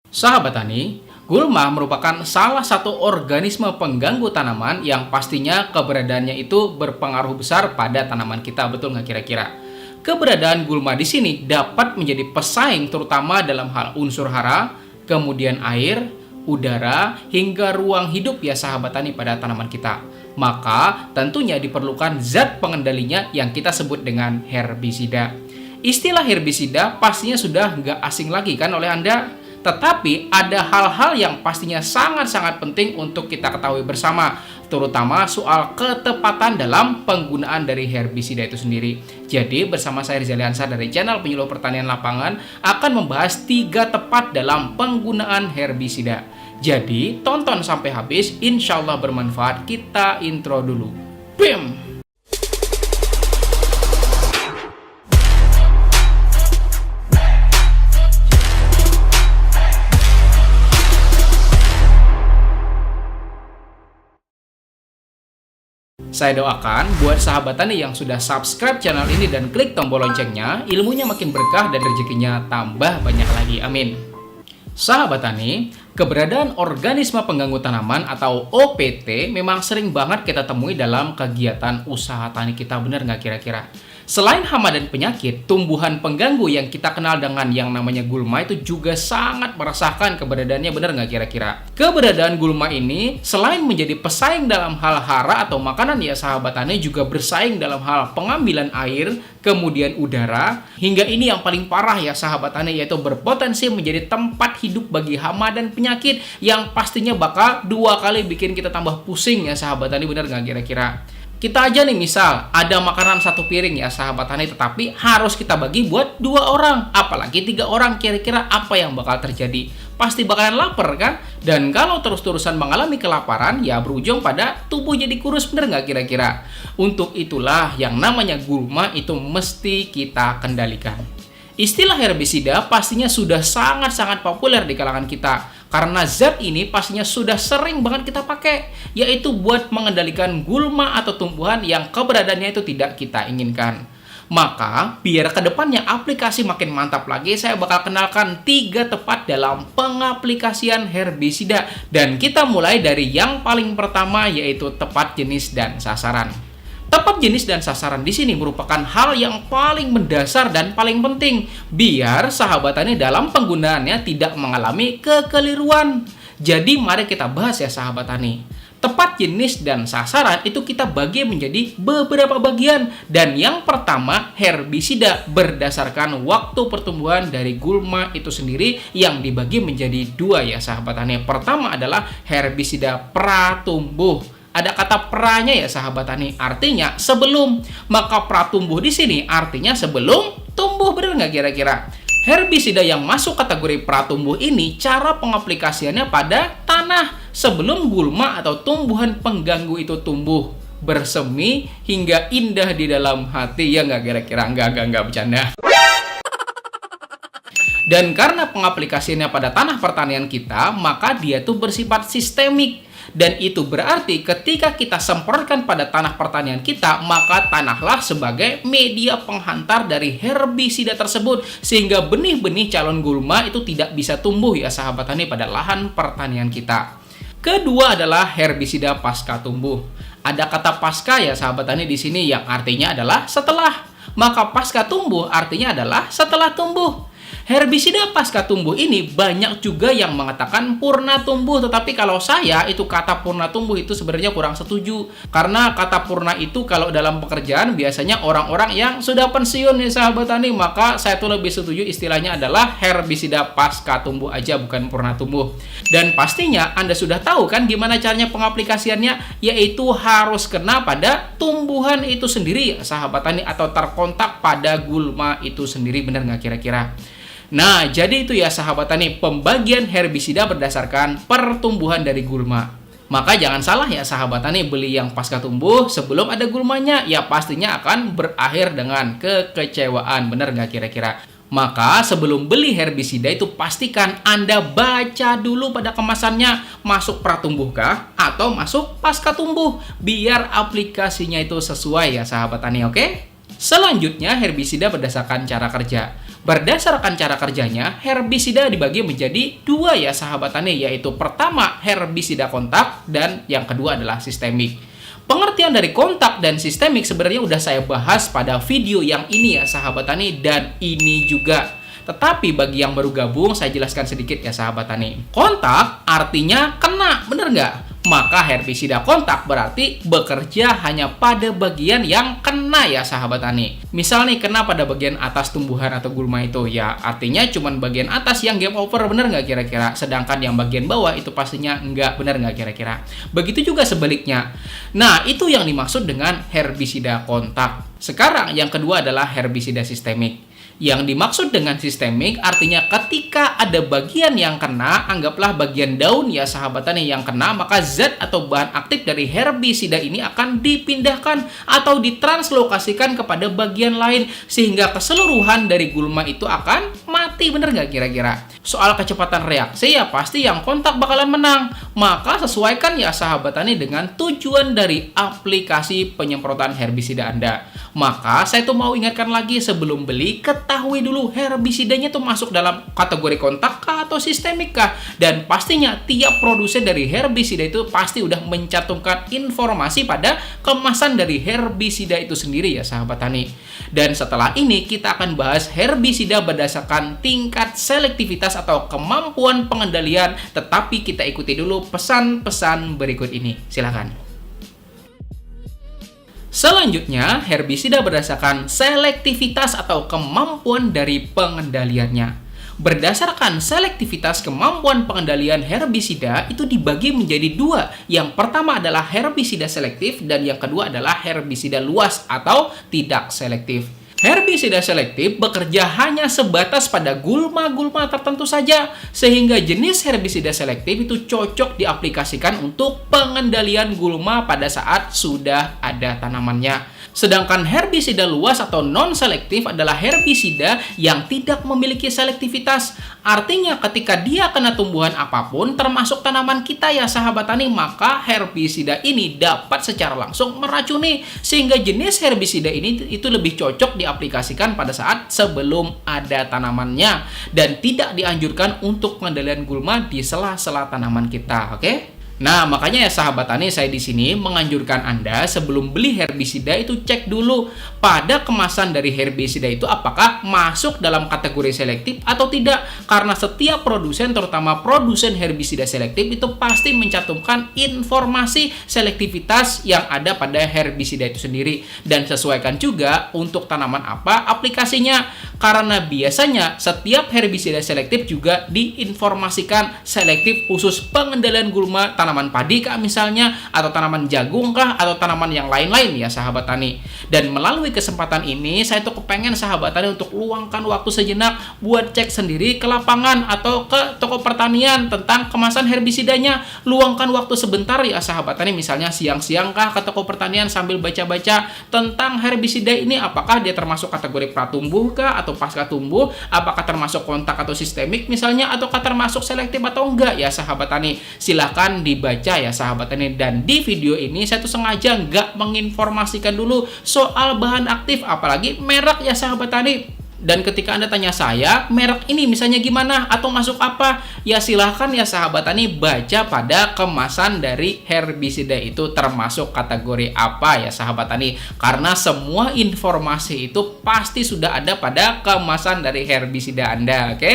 Sahabat tani, gulma merupakan salah satu organisme pengganggu tanaman yang pastinya keberadaannya itu berpengaruh besar pada tanaman kita, betul nggak kira-kira? Keberadaan gulma di sini dapat menjadi pesaing terutama dalam hal unsur hara, kemudian air, udara, hingga ruang hidup ya sahabat tani pada tanaman kita. Maka tentunya diperlukan zat pengendalinya yang kita sebut dengan herbisida. Istilah herbisida pastinya sudah nggak asing lagi kan oleh Anda? Tetapi ada hal-hal yang pastinya sangat-sangat penting untuk kita ketahui bersama, terutama soal ketepatan dalam penggunaan dari herbisida itu sendiri. Jadi bersama saya Rizal Ansar dari channel Penyuluh Pertanian Lapangan akan membahas 3 tepat dalam penggunaan herbisida. Jadi tonton sampai habis, insya Allah bermanfaat. Kita intro dulu. BIM! Saya doakan buat sahabat tani yang sudah subscribe channel ini dan klik tombol loncengnya, ilmunya makin berkah dan rezekinya tambah banyak lagi. Amin. Sahabat tani, keberadaan organisme pengganggu tanaman atau OPT memang sering banget kita temui dalam kegiatan usaha tani kita, benar nggak kira-kira? Selain hama dan penyakit, tumbuhan pengganggu yang kita kenal dengan yang namanya gulma itu juga sangat meresahkan keberadaannya, benar nggak kira-kira? Keberadaan gulma ini selain menjadi pesaing dalam hal hara atau makanan ya sahabat tani, juga bersaing dalam hal pengambilan air, kemudian udara, hingga ini yang paling parah ya sahabat tani, yaitu berpotensi menjadi tempat hidup bagi hama dan penyakit yang pastinya bakal 2 kali bikin kita tambah pusing ya sahabat tani, benar nggak kira-kira? Kita aja nih misal ada makanan 1 piring ya sahabat tani, tetapi harus kita bagi buat 2 orang, apalagi 3 orang, kira-kira apa yang bakal terjadi? Pasti bakalan lapar kan? Dan kalau terus-terusan mengalami kelaparan ya berujung pada tubuh jadi kurus, bener nggak kira-kira? Untuk itulah yang namanya gulma itu mesti kita kendalikan. Istilah herbisida pastinya sudah sangat-sangat populer di kalangan kita karena zat ini pastinya sudah sering banget kita pakai, yaitu buat mengendalikan gulma atau tumbuhan yang keberadaannya itu tidak kita inginkan. Maka biar kedepannya aplikasi makin mantap lagi, saya bakal kenalkan 3 tepat dalam pengaplikasian herbisida, dan kita mulai dari yang paling pertama, yaitu tepat jenis dan sasaran. Tepat jenis dan sasaran di sini merupakan hal yang paling mendasar dan paling penting biar sahabat tani dalam penggunaannya tidak mengalami kekeliruan. Jadi mari kita bahas ya sahabat tani. Tepat jenis dan sasaran itu kita bagi menjadi beberapa bagian, dan yang pertama herbisida berdasarkan waktu pertumbuhan dari gulma itu sendiri yang dibagi menjadi 2 ya sahabat tani. Pertama adalah herbisida pratumbuh. Ada kata pranya ya sahabat tani, artinya sebelum. Maka pratumbuh di sini artinya sebelum tumbuh, benar nggak kira-kira? Herbisida yang masuk kategori pratumbuh ini cara pengaplikasiannya pada tanah sebelum gulma atau tumbuhan pengganggu itu tumbuh, bersemi hingga indah di dalam hati, ya nggak kira-kira? Nggak bercanda. Dan karena pengaplikasiannya pada tanah pertanian kita, maka dia tuh bersifat sistemik. Dan itu berarti ketika kita semprotkan pada tanah pertanian kita, maka tanahlah sebagai media penghantar dari herbisida tersebut, sehingga benih-benih calon gulma itu tidak bisa tumbuh ya sahabat tani pada lahan pertanian kita. Kedua adalah herbisida pasca tumbuh. Ada kata pasca ya sahabat tani di sini yang artinya adalah setelah. Maka pasca tumbuh artinya adalah setelah tumbuh. Herbisida pasca tumbuh ini banyak juga yang mengatakan purna tumbuh, tetapi kalau saya itu kata purna tumbuh itu sebenarnya kurang setuju. Karena kata purna itu kalau dalam pekerjaan biasanya orang-orang yang sudah pensiun nih sahabat tani, maka saya tuh lebih setuju istilahnya adalah herbisida pasca tumbuh aja, bukan purna tumbuh. Dan pastinya Anda sudah tahu kan gimana caranya pengaplikasiannya, yaitu harus kena pada tumbuhan itu sendiri ya sahabat tani, atau terkontak pada gulma itu sendiri, benar nggak kira-kira? Nah, jadi itu ya sahabat tani, pembagian herbisida berdasarkan pertumbuhan dari gulma. Maka jangan salah ya sahabat tani, beli yang pasca tumbuh sebelum ada gulmanya, ya pastinya akan berakhir dengan kekecewaan, benar nggak kira-kira? Maka sebelum beli herbisida itu pastikan Anda baca dulu pada kemasannya, masuk pratumbuh kah atau masuk pasca tumbuh, biar aplikasinya itu sesuai ya sahabat tani, oke? Selanjutnya herbisida berdasarkan cara kerja. Berdasarkan cara kerjanya, herbisida dibagi menjadi dua ya sahabat tani, yaitu pertama herbisida kontak dan yang kedua adalah sistemik. Pengertian dari kontak dan sistemik sebenarnya udah saya bahas pada video yang ini ya sahabat tani, dan ini juga. Tetapi bagi yang baru gabung, saya jelaskan sedikit ya sahabat tani. Kontak artinya kena, bener nggak? Maka herbisida kontak berarti bekerja hanya pada bagian yang kena ya sahabat tani. Misal nih kena pada bagian atas tumbuhan atau gulma itu, ya artinya cuma bagian atas yang game over, bener nggak kira-kira? Sedangkan yang bagian bawah itu pastinya nggak, bener nggak kira-kira? Begitu juga sebaliknya. Nah, itu yang dimaksud dengan herbisida kontak. Sekarang yang kedua adalah herbisida sistemik. Yang dimaksud dengan sistemik artinya ketika ada bagian yang kena, anggaplah bagian daun ya sahabat tani yang kena, maka zat atau bahan aktif dari herbisida ini akan dipindahkan atau ditranslokasikan kepada bagian lain sehingga keseluruhan dari gulma itu akan mati, bener nggak kira-kira? Soal kecepatan reaksi ya pasti yang kontak bakalan menang. Maka sesuaikan ya sahabat tani dengan tujuan dari aplikasi penyemprotan herbisida Anda. Maka saya tuh mau ingatkan lagi, sebelum beli ketahui dulu herbisidanya tuh masuk dalam kategori kontak kah atau sistemik kah. Dan pastinya tiap produsen dari herbisida itu pasti udah mencantumkan informasi pada kemasan dari herbisida itu sendiri ya sahabat tani. Dan setelah ini kita akan bahas herbisida berdasarkan tingkat selektivitas atau kemampuan pengendalian. Tetapi kita ikuti dulu pesan-pesan berikut ini. Silakan. Selanjutnya, herbisida berdasarkan selektivitas atau kemampuan dari pengendaliannya. Berdasarkan selektivitas kemampuan pengendalian herbisida itu dibagi menjadi dua. Yang pertama adalah herbisida selektif dan yang kedua adalah herbisida luas atau tidak selektif. Herbisida selektif bekerja hanya sebatas pada gulma-gulma tertentu saja, sehingga jenis herbisida selektif itu cocok diaplikasikan untuk pengendalian gulma pada saat sudah ada tanamannya. Sedangkan herbisida luas atau non-selektif adalah herbisida yang tidak memiliki selektivitas. Artinya ketika dia kena tumbuhan apapun, termasuk tanaman kita ya sahabat tani, maka herbisida ini dapat secara langsung meracuni. Sehingga jenis herbisida ini itu lebih cocok diaplikasikan pada saat sebelum ada tanamannya. Dan tidak dianjurkan untuk pengendalian gulma di sela-sela tanaman kita, oke? Nah, makanya ya sahabat tani, saya di sini menganjurkan Anda sebelum beli herbisida itu cek dulu pada kemasan dari herbisida itu apakah masuk dalam kategori selektif atau tidak. Karena setiap produsen, terutama produsen herbisida selektif, itu pasti mencantumkan informasi selektivitas yang ada pada herbisida itu sendiri. Dan sesuaikan juga untuk tanaman apa aplikasinya. Karena biasanya setiap herbisida selektif juga diinformasikan selektif khusus pengendalian gulma tanaman padi kah misalnya, atau tanaman jagung kah, atau tanaman yang lain-lain ya sahabat tani. Dan melalui kesempatan ini saya tuh kepengen sahabat tani untuk luangkan waktu sejenak buat cek sendiri ke lapangan atau ke toko pertanian tentang kemasan herbisidanya. Luangkan waktu sebentar ya sahabat tani, misalnya siang-siang kah ke toko pertanian sambil baca-baca tentang herbisida ini, apakah dia termasuk kategori pratumbuh kah atau pasca tumbuh, apakah termasuk kontak atau sistemik misalnya, ataukah termasuk selektif atau enggak ya sahabat tani. Silahkan dibaca ya sahabat tani. Dan di video ini saya tuh sengaja nggak menginformasikan dulu soal bahan aktif apalagi merek ya sahabat tani. Dan ketika Anda tanya saya, merek ini misalnya gimana atau masuk apa, ya silahkan ya sahabat tani baca pada kemasan dari herbisida itu termasuk kategori apa ya sahabat tani. Karena semua informasi itu pasti sudah ada pada kemasan dari herbisida Anda, oke?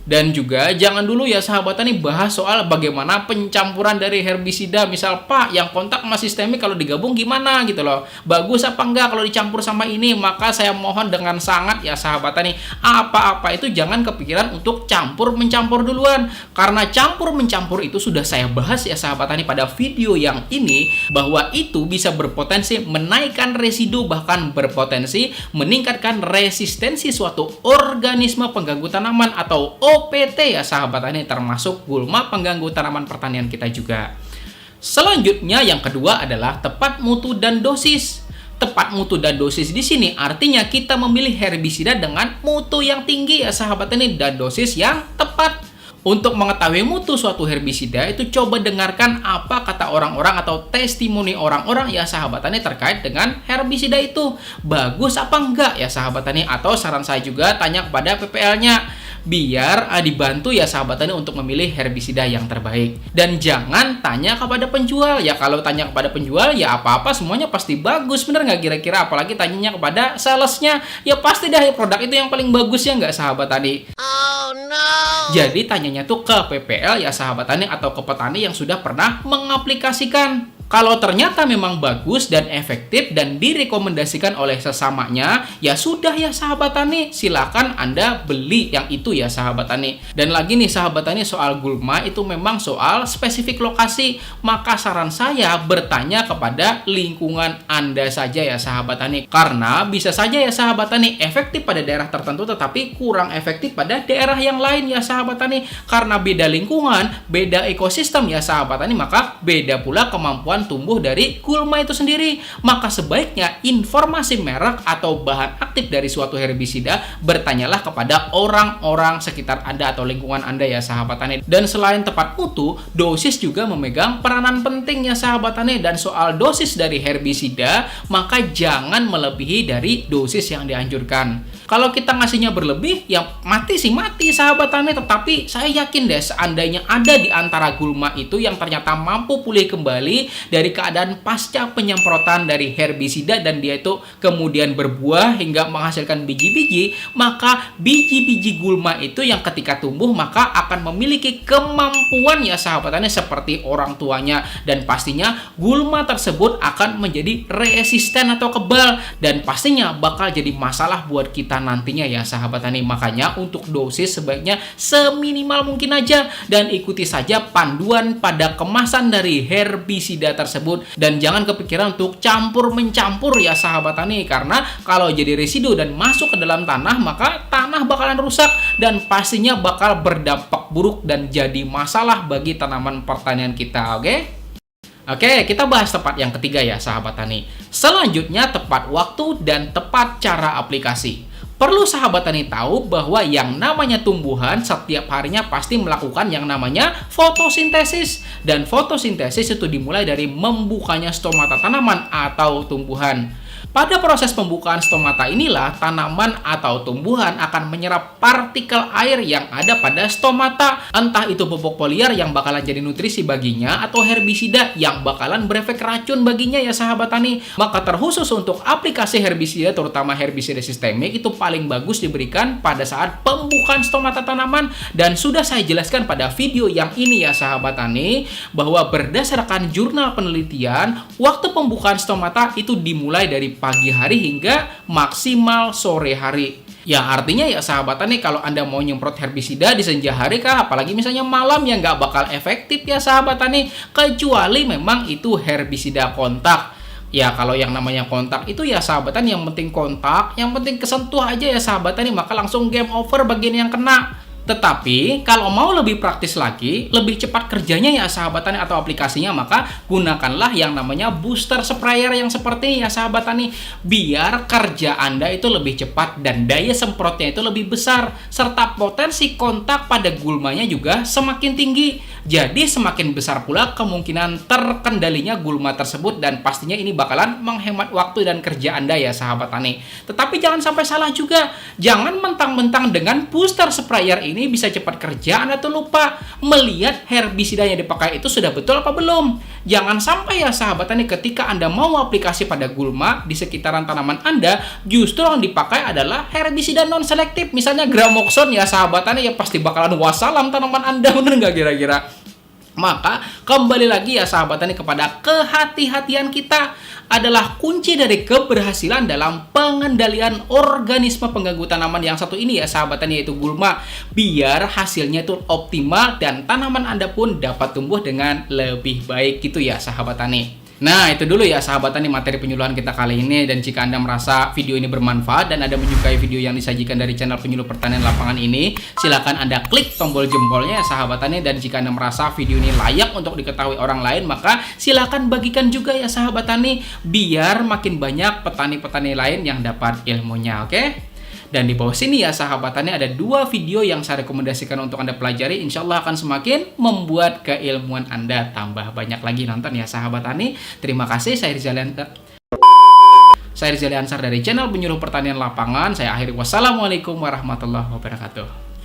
Dan juga jangan dulu ya sahabat tani bahas soal bagaimana pencampuran dari herbisida. Misal, Pak, yang kontak sama sistemik kalau digabung gimana gitu loh, bagus apa enggak kalau dicampur sama ini. Maka saya mohon dengan sangat ya sahabat tani, apa-apa itu jangan kepikiran untuk campur-mencampur duluan. Karena campur-mencampur itu sudah saya bahas ya sahabat tani pada video yang ini, bahwa itu bisa berpotensi menaikkan residu, bahkan berpotensi meningkatkan resistensi suatu organisme pengganggu tanaman atau OPT ya sahabat tani, termasuk gulma pengganggu tanaman pertanian kita juga. Selanjutnya yang kedua adalah tepat mutu dan dosis. Tepat mutu dan dosis di sini artinya kita memilih herbisida dengan mutu yang tinggi ya sahabat tani dan dosis yang tepat. Untuk mengetahui mutu suatu herbisida itu coba dengarkan apa kata orang-orang atau testimoni orang-orang ya sahabat tani terkait dengan herbisida itu. Bagus apa enggak ya sahabat tani? Atau saran saya juga tanya kepada PPL-nya. Biar dibantu ya sahabat tani untuk memilih herbisida yang terbaik. Dan jangan tanya kepada penjual. Ya kalau tanya kepada penjual ya apa-apa semuanya pasti bagus. Bener nggak kira-kira? Apalagi tanyanya kepada salesnya. Ya pasti dah produk itu yang paling bagus ya nggak sahabat tani? Oh no. Jadi tanyanya tuh ke PPL ya sahabat tani atau ke petani yang sudah pernah mengaplikasikan. Kalau ternyata memang bagus dan efektif dan direkomendasikan oleh sesamanya, ya sudah ya sahabat tani, silakan Anda beli yang itu ya sahabat tani. Dan lagi nih sahabat tani soal gulma itu memang soal spesifik lokasi, maka saran saya bertanya kepada lingkungan Anda saja ya sahabat tani. Karena bisa saja ya sahabat tani efektif pada daerah tertentu tetapi kurang efektif pada daerah yang lain ya sahabat tani. Karena beda lingkungan, beda ekosistem ya sahabat tani, maka beda pula kemampuan tumbuh dari gulma itu sendiri. Maka sebaiknya informasi merek atau bahan aktif dari suatu herbisida bertanyalah kepada orang-orang sekitar Anda atau lingkungan Anda ya sahabat tani. Dan selain tepat mutu, dosis juga memegang peranan penting ya sahabat tani. Dan soal dosis dari herbisida, maka jangan melebihi dari dosis yang dianjurkan. Kalau kita ngasihnya berlebih, ya mati sih mati sahabat tani. Tetapi saya yakin deh seandainya ada di antara gulma itu yang ternyata mampu pulih kembali dari keadaan pasca penyemprotan dari herbisida dan dia itu kemudian berbuah hingga menghasilkan biji-biji, maka biji-biji gulma itu yang ketika tumbuh maka akan memiliki kemampuan ya sahabat tani seperti orang tuanya, dan pastinya gulma tersebut akan menjadi resisten atau kebal dan pastinya bakal jadi masalah buat kita nantinya ya sahabat tani. Makanya untuk dosis sebaiknya seminimal mungkin aja dan ikuti saja panduan pada kemasan dari herbisida tersebut dan jangan kepikiran untuk campur-mencampur ya sahabat tani, karena kalau jadi residu dan masuk ke dalam tanah maka tanah bakalan rusak dan pastinya bakal berdampak buruk dan jadi masalah bagi tanaman pertanian kita. Oke, kita bahas tepat yang ketiga ya sahabat tani. Selanjutnya tepat waktu dan tepat cara aplikasi. Perlu sahabat tani tahu bahwa yang namanya tumbuhan setiap harinya pasti melakukan yang namanya fotosintesis. Dan fotosintesis itu dimulai dari membukanya stomata tanaman atau tumbuhan. Pada proses pembukaan stomata inilah tanaman atau tumbuhan akan menyerap partikel air yang ada pada stomata. Entah itu pupuk foliar yang bakalan jadi nutrisi baginya atau herbisida yang bakalan berefek racun baginya ya sahabat tani. Maka terkhusus untuk aplikasi herbisida terutama herbisida sistemik itu paling bagus diberikan pada saat pembukaan stomata tanaman. Dan sudah saya jelaskan pada video yang ini ya sahabat tani bahwa berdasarkan jurnal penelitian waktu pembukaan stomata itu dimulai dari pagi hari hingga maksimal sore hari. Ya artinya ya sahabat tani kalau Anda mau nyemprot herbisida di senja hari kah, apalagi misalnya malam ya nggak bakal efektif ya sahabat tani, kecuali memang itu herbisida kontak. Ya kalau yang namanya kontak itu ya sahabat tani yang penting kontak, yang penting kesentuh aja ya sahabat tani, maka langsung game over bagian yang kena. Tetapi kalau mau lebih praktis lagi, lebih cepat kerjanya ya sahabat tani atau aplikasinya, maka gunakanlah yang namanya booster sprayer yang seperti ini ya sahabat tani. Biar kerja Anda itu lebih cepat dan daya semprotnya itu lebih besar, serta potensi kontak pada gulmanya juga semakin tinggi. Jadi semakin besar pula kemungkinan terkendalinya gulma tersebut dan pastinya ini bakalan menghemat waktu dan kerja Anda ya sahabat tani. Tetapi jangan sampai salah juga, jangan mentang-mentang dengan booster sprayer ini bisa cepat kerja Anda tuh lupa melihat herbisida yang dipakai itu sudah betul apa belum. Jangan sampai ya sahabat tani ketika Anda mau aplikasi pada gulma di sekitaran tanaman Anda justru yang dipakai adalah herbisida non selektif, misalnya Gramoxone ya sahabat tani, ya pasti bakalan wassalam tanaman Anda, bener nggak kira-kira? Maka kembali lagi ya sahabat tani kepada kehati-hatian kita adalah kunci dari keberhasilan dalam pengendalian organisme pengganggu tanaman yang satu ini ya sahabat tani, yaitu gulma, biar hasilnya itu optimal dan tanaman Anda pun dapat tumbuh dengan lebih baik gitu ya sahabat tani. Nah itu dulu ya sahabat tani materi penyuluhan kita kali ini, dan jika Anda merasa video ini bermanfaat dan Anda menyukai video yang disajikan dari channel penyuluh pertanian lapangan ini, silakan Anda klik tombol jempolnya ya sahabat tani, dan jika Anda merasa video ini layak untuk diketahui orang lain maka silakan bagikan juga ya sahabat tani biar makin banyak petani-petani lain yang dapat ilmunya. Dan di bawah sini ya sahabat tani ada 2 video yang saya rekomendasikan untuk Anda pelajari. Insya Allah akan semakin membuat keilmuan Anda tambah banyak lagi. Nonton ya sahabat tani. Terima kasih, saya Rizali Ansar dari channel Penyuluh Pertanian Lapangan. Saya akhiri, wassalamualaikum warahmatullahi wabarakatuh.